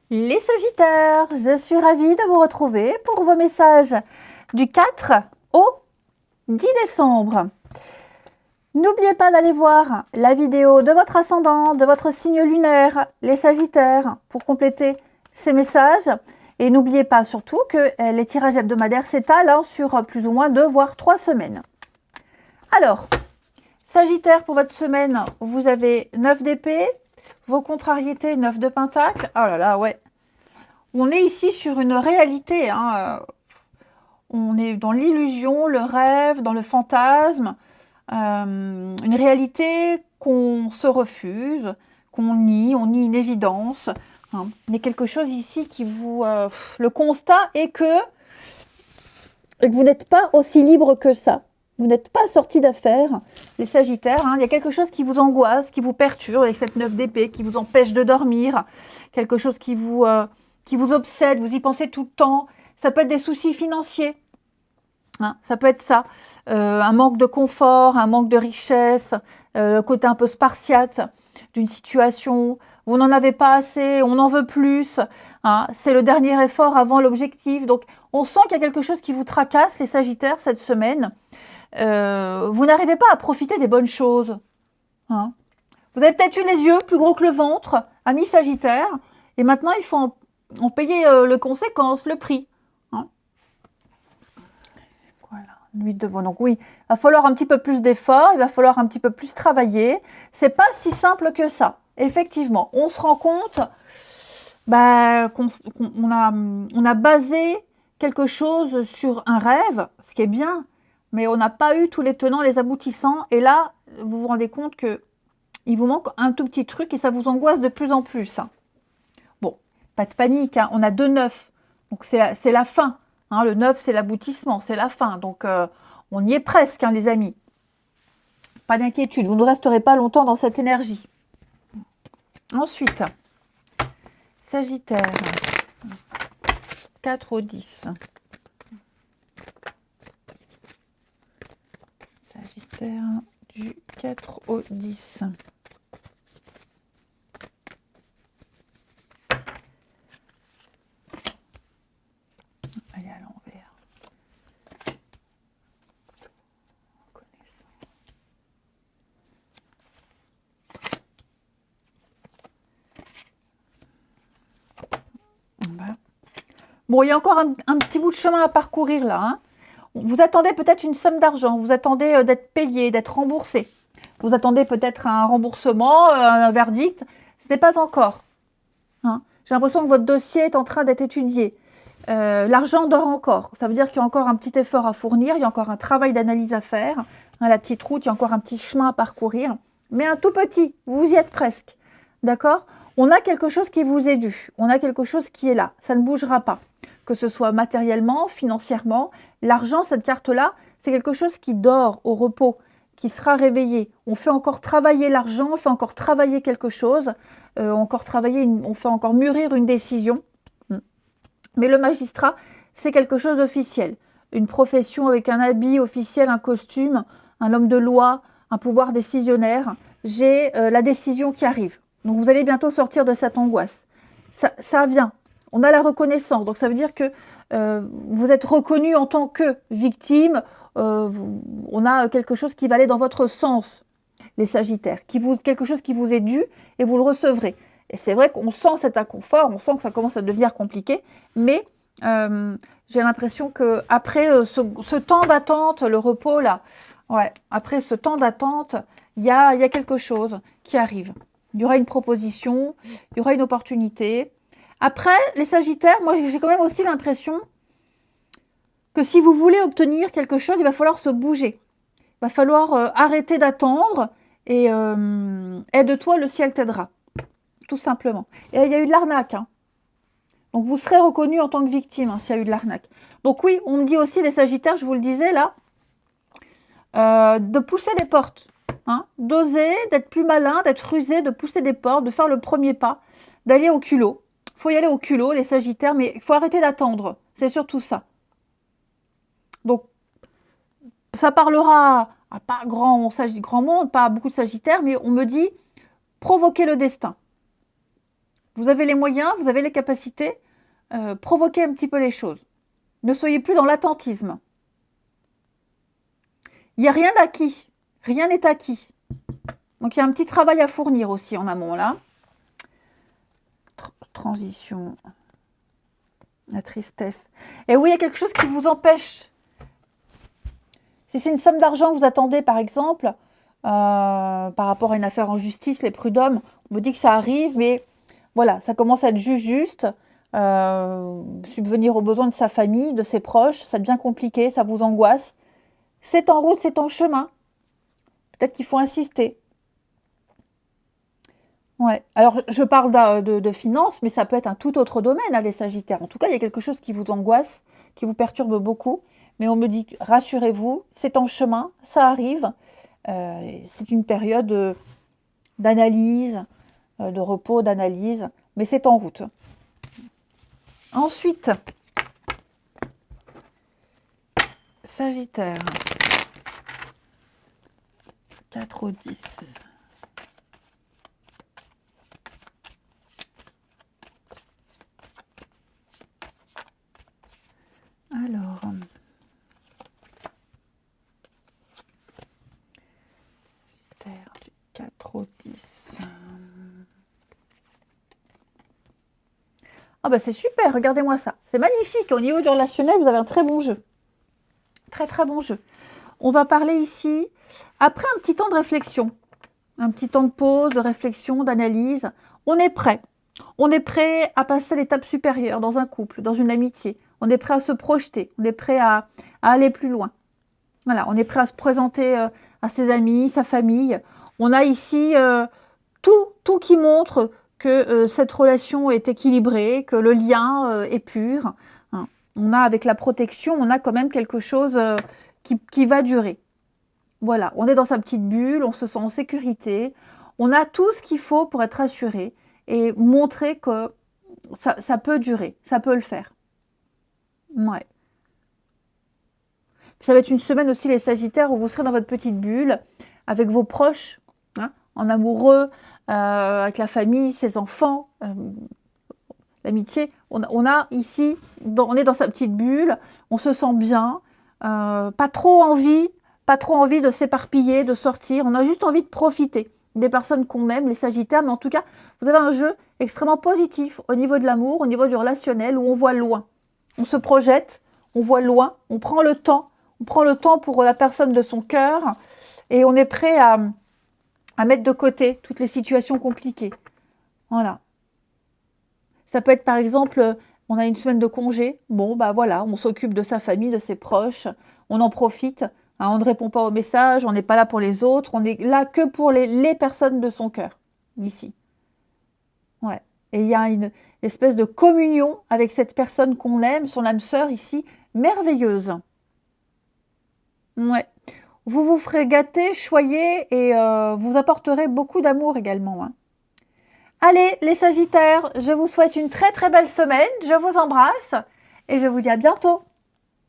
Les Sagittaires, je suis ravie de vous retrouver pour vos messages du 4 au 10 décembre. N'oubliez pas d'aller voir la vidéo de votre ascendant, de votre signe lunaire, les Sagittaires, pour compléter ces messages. Et n'oubliez pas surtout que les tirages hebdomadaires s'étalent sur plus ou moins 2 voire 3 semaines. Alors, Sagittaire, pour votre semaine, vous avez 9 d'épée, vos contrariétés, 9 de pentacle. Oh là là, ouais. On est ici sur une réalité. On est dans l'illusion, le rêve, dans le fantasme. Une réalité qu'on se refuse, qu'on nie, on nie une évidence. Il y a quelque chose ici qui vous... le constat est que vous n'êtes pas aussi libre que ça. Vous n'êtes pas sorti d'affaires, les Sagittaires. Il y a quelque chose qui vous angoisse, qui vous perturbe avec cette 9 d'épée, qui vous empêche de dormir. Quelque chose qui vous obsède, vous y pensez tout le temps. Ça peut être des soucis financiers. Ça peut être ça. Un manque de confort, un manque de richesse, le côté un peu spartiate d'une situation. Vous n'en avez pas assez, on en veut plus. C'est le dernier effort avant l'objectif. Donc, on sent qu'il y a quelque chose qui vous tracasse, les Sagittaires, cette semaine. Vous n'arrivez pas à profiter des bonnes choses. Vous avez peut-être eu les yeux plus gros que le ventre, amis Sagittaires, et maintenant il faut en payer les conséquences, le prix. Voilà, 8 de bon. Donc oui, il va falloir un petit peu plus d'efforts, il va falloir un petit peu plus travailler. C'est pas si simple que ça. Effectivement, on se rend compte qu'on a basé quelque chose sur un rêve, ce qui est bien, mais on n'a pas eu tous les tenants, les aboutissants. Et là, vous vous rendez compte que il vous manque un tout petit truc et ça vous angoisse de plus en plus. Bon, pas de panique, on a 2 9, donc c'est la fin. Le 9, c'est l'aboutissement, c'est la fin. Donc, on y est presque, les amis. Pas d'inquiétude, vous ne resterez pas longtemps dans cette énergie. Ensuite, Sagittaire, 4 au 10. Sagittaire du 4 au 10. Allez à l'envers. Voilà. Bon, il y a encore un petit bout de chemin à parcourir là. Vous attendez peut-être une somme d'argent, vous attendez d'être payé, d'être remboursé. Vous attendez peut-être un remboursement, un verdict. Ce n'est pas encore. J'ai l'impression que votre dossier est en train d'être étudié. L'argent dort encore. Ça veut dire qu'il y a encore un petit effort à fournir, il y a encore un travail d'analyse à faire. La petite route, il y a encore un petit chemin à parcourir. Mais un tout petit, vous y êtes presque. D'accord ? On a quelque chose qui vous est dû. On a quelque chose qui est là. Ça ne bougera pas. Que ce soit matériellement, financièrement. L'argent, cette carte-là, c'est quelque chose qui dort au repos, qui sera réveillé. On fait encore travailler l'argent, on fait encore travailler quelque chose, on fait encore mûrir une décision. Mais le magistrat, c'est quelque chose d'officiel. Une profession avec un habit officiel, un costume, un homme de loi, un pouvoir décisionnaire. J'ai la décision qui arrive. Donc vous allez bientôt sortir de cette angoisse. Ça vient. On a la reconnaissance. Donc ça veut dire que vous êtes reconnu en tant que victime. On a quelque chose qui va aller dans votre sens, les Sagittaires. Quelque chose qui vous est dû et vous le recevrez. Et c'est vrai qu'on sent cet inconfort, on sent que ça commence à devenir compliqué, mais j'ai l'impression qu'après ce temps d'attente, le repos là, après ce temps d'attente, il y a quelque chose qui arrive. Il y aura une proposition, il y aura une opportunité. Après, les Sagittaires, moi j'ai quand même aussi l'impression que si vous voulez obtenir quelque chose, il va falloir se bouger. Il va falloir arrêter d'attendre et aide-toi, le ciel t'aidera. Tout simplement. Et il y a eu de l'arnaque. Donc vous serez reconnu en tant que victime s'il y a eu de l'arnaque. Donc oui, on me dit aussi, les Sagittaires, je vous le disais là, de pousser des portes. D'oser, d'être plus malin, d'être rusé, de pousser des portes, de faire le premier pas, d'aller au culot. Il faut y aller au culot, les Sagittaires, mais il faut arrêter d'attendre. C'est surtout ça. Donc, ça parlera à pas grand monde, pas à beaucoup de Sagittaires, mais on me dit provoquer le destin. Vous avez les moyens, vous avez les capacités. Provoquez un petit peu les choses. Ne soyez plus dans l'attentisme. Il n'y a rien d'acquis. Rien n'est acquis. Donc il y a un petit travail à fournir aussi en amont là. Transition. La tristesse. Et oui, il y a quelque chose qui vous empêche. Si c'est une somme d'argent que vous attendez, par exemple, par rapport à une affaire en justice, les prud'hommes, on me dit que ça arrive, mais voilà, ça commence à être juste. Subvenir aux besoins de sa famille, de ses proches, ça devient compliqué, ça vous angoisse. C'est en route, c'est en chemin. Peut-être qu'il faut insister. Ouais. Alors, je parle de finances, mais ça peut être un tout autre domaine, hein, les Sagittaires. En tout cas, il y a quelque chose qui vous angoisse, qui vous perturbe beaucoup. Mais on me dit, rassurez-vous, c'est en chemin, ça arrive. C'est une période d'analyse, de repos, d'analyse, mais c'est en route. Ensuite, Sagittaire, 4 au 10. Alors, Sagittaire, 4 au 10. Ah bah c'est super, regardez-moi ça. C'est magnifique. Au niveau du relationnel, vous avez un très bon jeu. Très très bon jeu. On va parler ici, après un petit temps de réflexion, un petit temps de pause, de réflexion, d'analyse, on est prêt. On est prêt à passer à l'étape supérieure dans un couple, dans une amitié. On est prêt à se projeter, on est prêt à aller plus loin. Voilà, on est prêt à se présenter à ses amis, sa famille. On a ici tout qui montre que cette relation est équilibrée, que le lien est pur. Hein. On a avec la protection, on a quand même quelque chose qui va durer. Voilà, on est dans sa petite bulle, on se sent en sécurité. On a tout ce qu'il faut pour être assuré et montrer que ça peut durer, ça peut le faire. Ouais. Puis ça va être une semaine aussi, les Sagittaires, où vous serez dans votre petite bulle, avec vos proches, hein, en amoureux, avec la famille, ses enfants, l'amitié. On a ici, on est dans sa petite bulle, on se sent bien, pas trop envie de s'éparpiller, de sortir. On a juste envie de profiter des personnes qu'on aime, les Sagittaires. Mais en tout cas, vous avez un jeu extrêmement positif au niveau de l'amour, au niveau du relationnel, où on voit loin. On se projette, on voit loin, on prend le temps. On prend le temps pour la personne de son cœur et on est prêt à mettre de côté toutes les situations compliquées. Voilà. Ça peut être par exemple, on a une semaine de congé. Bon, bah voilà, on s'occupe de sa famille, de ses proches. On en profite. Hein, on ne répond pas aux messages. On n'est pas là pour les autres. On n'est là que pour les personnes de son cœur, ici. Ouais. Et il y a une espèce de communion avec cette personne qu'on aime, son âme sœur ici, merveilleuse. Ouais. Vous vous ferez gâter, choyer et vous apporterez beaucoup d'amour également. Hein. Allez, les Sagittaires, je vous souhaite une très très belle semaine. Je vous embrasse et je vous dis à bientôt.